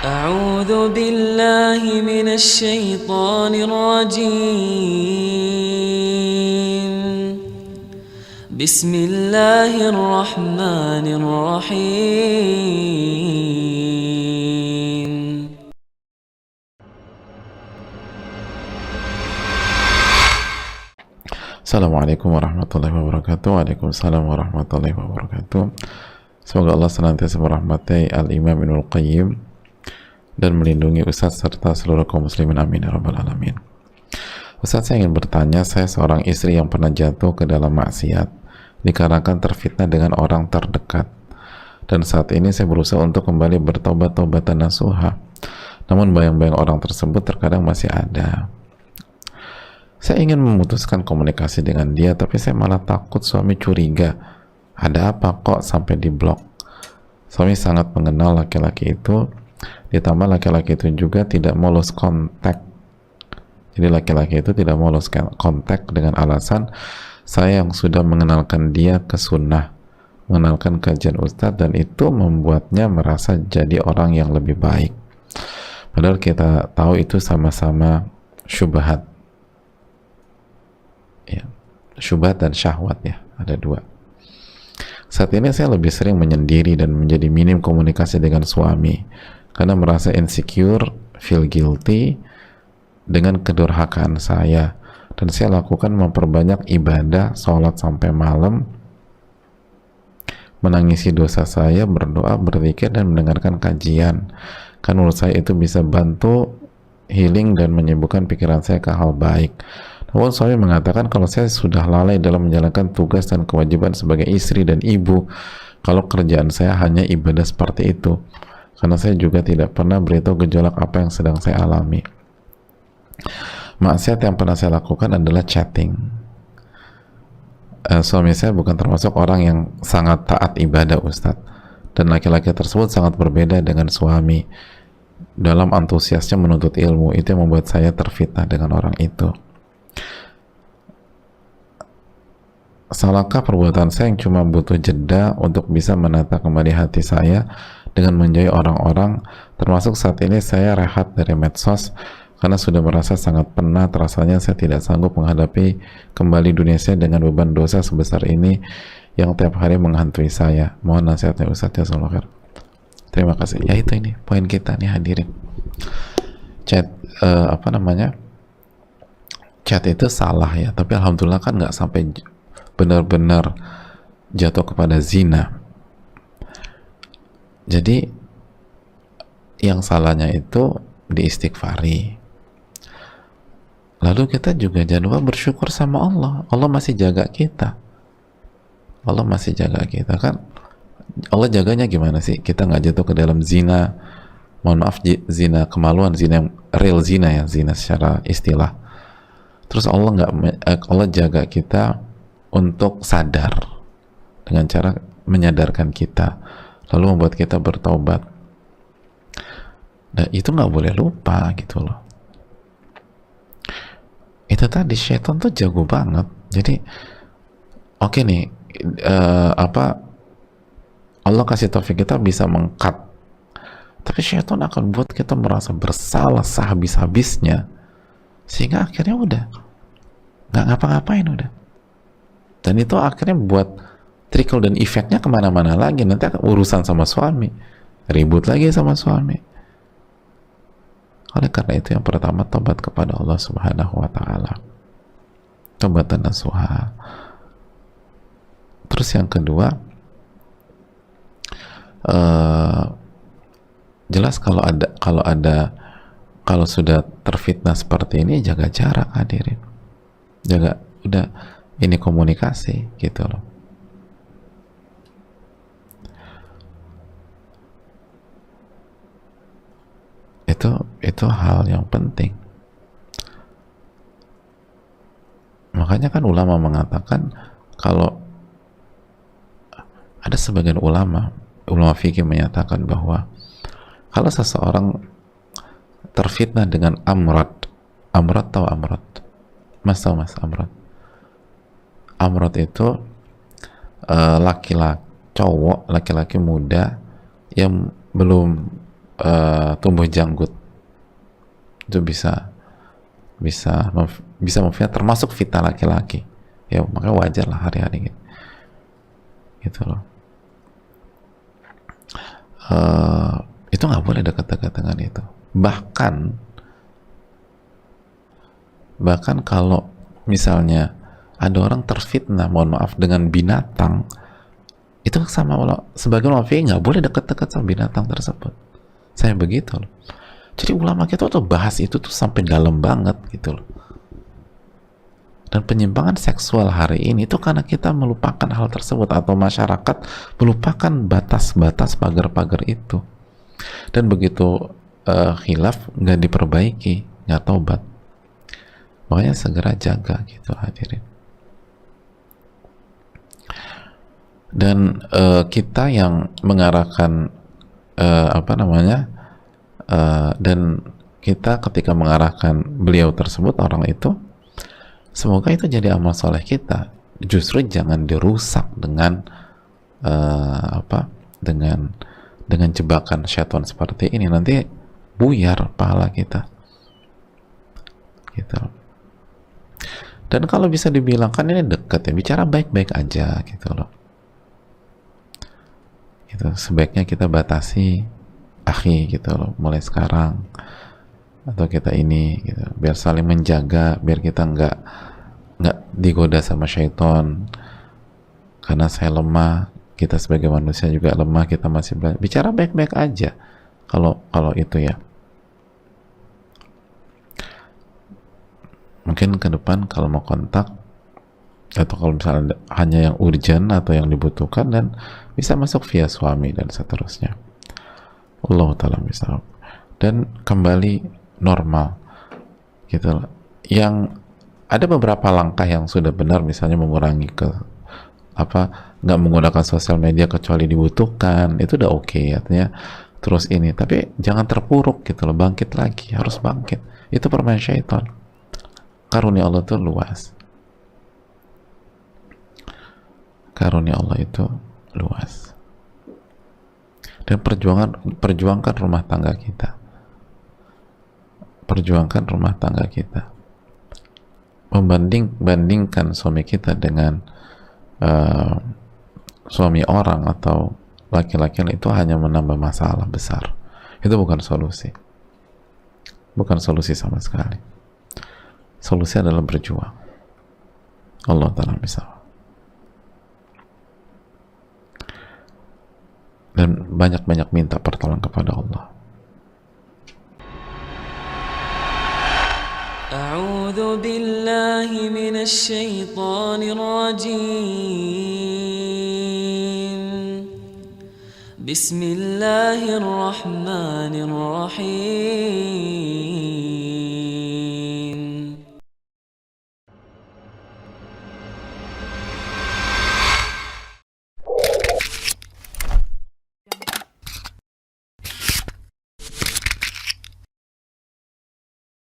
أعوذ بالله من الشيطان الرجيم بسم الله الرحمن الرحيم Assalamualaikum warahmatullahi wabarakatuh. Waalaikumsalam warahmatullahi wabarakatuh. Semoga Allah senantiasa merahmati Al-Imam Ibnul Qayyim dan melindungi Ustaz serta seluruh kaum muslimin, amin ya rabbal alamin. Ustaz, saya ingin bertanya, saya seorang istri yang pernah jatuh ke dalam maksiat dikarenakan terfitnah dengan orang terdekat, dan saat ini saya berusaha untuk kembali bertobat-tobatan nasuha, namun bayang-bayang orang tersebut terkadang masih ada. Saya ingin memutuskan komunikasi dengan dia, tapi saya malah takut suami curiga. Ada apa kok sampai diblok? Suami sangat mengenal laki-laki itu, ditambah laki-laki itu juga tidak mau lose kontak. Jadi laki-laki itu tidak mau lose kontak dengan alasan saya yang sudah mengenalkan dia ke sunnah, mengenalkan kajian ustadz, dan itu membuatnya merasa jadi orang yang lebih baik. Padahal kita tahu itu sama-sama syubhat. Ya, syubhat dan syahwat, ya, ada dua. Saat ini saya lebih sering menyendiri dan menjadi minim komunikasi dengan suami karena merasa insecure, feel guilty dengan kedurhakaan saya, dan saya lakukan memperbanyak ibadah, sholat sampai malam, menangisi dosa saya, berdoa, berzikir, dan mendengarkan kajian. Kan menurut saya itu bisa bantu healing dan menyembuhkan pikiran saya ke hal baik. Namun suami mengatakan kalau saya sudah lalai dalam menjalankan tugas dan kewajiban sebagai istri dan ibu, kalau kerjaan saya hanya ibadah seperti itu, karena saya juga tidak pernah beritahu gejolak apa yang sedang saya alami. Maksiat yang pernah saya lakukan adalah chatting. Suami saya bukan termasuk orang yang sangat taat ibadah, Ustadz, dan laki-laki tersebut sangat berbeda dengan suami dalam antusiasnya menuntut ilmu. Itu yang membuat saya terfitnah dengan orang itu. Salahkah perbuatan saya yang cuma butuh jeda untuk bisa menata kembali hati saya dengan menjauhi orang-orang, termasuk saat ini saya rehat dari medsos karena sudah merasa sangat penat, rasanya saya tidak sanggup menghadapi kembali dunia saya dengan beban dosa sebesar ini yang tiap hari menghantui saya. Mohon nasihatnya Ustaz, ya Allah. Terima kasih. Ya, itu ini poin kita nih, hadirin. Chat chat itu salah ya, tapi alhamdulillah kan nggak sampai benar-benar jatuh kepada zina. Jadi yang salahnya itu diistighfari. Lalu kita juga jangan lupa bersyukur sama Allah. Allah masih jaga kita. Allah masih jaga kita, kan. Allah jaganya gimana sih? Kita nggak jatuh ke dalam zina, mohon maaf, zina kemaluan, zina yang real, zina ya, zina secara istilah. Terus Allah jaga kita untuk sadar dengan cara menyadarkan kita, lalu membuat kita bertobat. Dan itu nggak boleh lupa gitu loh. Itu tadi, syaitan tuh jago banget. Jadi oke nih, Allah kasih taufik kita bisa mengkat, tapi syaitan akan buat kita merasa bersalah sehabis-habisnya, sehingga akhirnya udah nggak ngapa-ngapain udah. Dan itu akhirnya buat trickle dan efeknya kemana-mana lagi. Nanti akan urusan sama suami, ribut lagi sama suami. Oleh karena itu, yang pertama, tobat kepada Allah Subhanahu wa Ta'ala, tobatan nasuha. Terus yang kedua, jelas kalau sudah terfitnah seperti ini, jaga jarak, hadirin. Udah ini komunikasi gitu loh. Itu hal yang penting. Makanya kan ulama mengatakan, kalau ada sebagian ulama fikih menyatakan bahwa kalau seseorang terfitnah dengan amrad tahu amrad? Mas tahu mas amrad? Amrad itu laki-laki muda yang belum tumbuh janggut. Itu bisa memfitnah, termasuk fitnah laki-laki. Ya makanya wajar lah hari-hari gitu loh. Itu nggak boleh dekat-dekat dengan itu. Bahkan kalau misalnya ada orang terfitnah, mohon maaf, dengan binatang, itu sama sebagai ulama fikih nggak boleh dekat-dekat sama binatang tersebut. Saya begitu loh. Jadi ulama kita tuh bahas itu tuh sampai dalam banget gitu loh. Dan penyimpangan seksual hari ini itu karena kita melupakan hal tersebut, atau masyarakat melupakan batas-batas pagar-pagar itu. Dan begitu khilaf nggak diperbaiki, nggak tobat, makanya segera jaga gitu hadirin. Dan kita yang mengarahkan dan kita ketika mengarahkan beliau tersebut, orang itu, semoga itu jadi amal soleh kita. Justru jangan dirusak dengan dengan jebakan syaitan seperti ini. Nanti buyar pahala kita gitu. Dan kalau bisa dibilang, kan ini dekat ya, bicara baik-baik aja gitu loh. Gitu. Sebaiknya kita batasi akhi gitu loh, mulai sekarang, atau kita ini gitu, biar saling menjaga, biar kita nggak digoda sama syaitan. Karena saya lemah, kita sebagai manusia juga lemah, kita masih belajar. Bicara baik-baik aja kalau itu ya. Mungkin ke depan kalau mau kontak, atau kalau misalnya hanya yang urgent atau yang dibutuhkan, dan bisa masuk via suami dan seterusnya. Allah ta'ala bisa. Dan kembali normal gitu. Yang ada beberapa langkah yang sudah benar, misalnya mengurangi nggak menggunakan sosial media kecuali dibutuhkan, itu udah oke, artinya terus ini. Tapi jangan terpuruk gitu loh, bangkit lagi, harus bangkit. Itu permain syaitan. Karunia Allah itu luas. Karunia Allah itu luas. Dan perjuangkan rumah tangga kita. Perjuangkan rumah tangga kita. Bandingkan suami kita dengan suami orang atau laki-laki itu hanya menambah masalah besar. Itu bukan solusi. Bukan solusi sama sekali. Solusi adalah berjuang. Allah Ta'ala bisa. Dan banyak-banyak minta pertolongan kepada Allah. A'udzu billahi minasy syaithanir rajim. Bismillahirrahmanirrahim.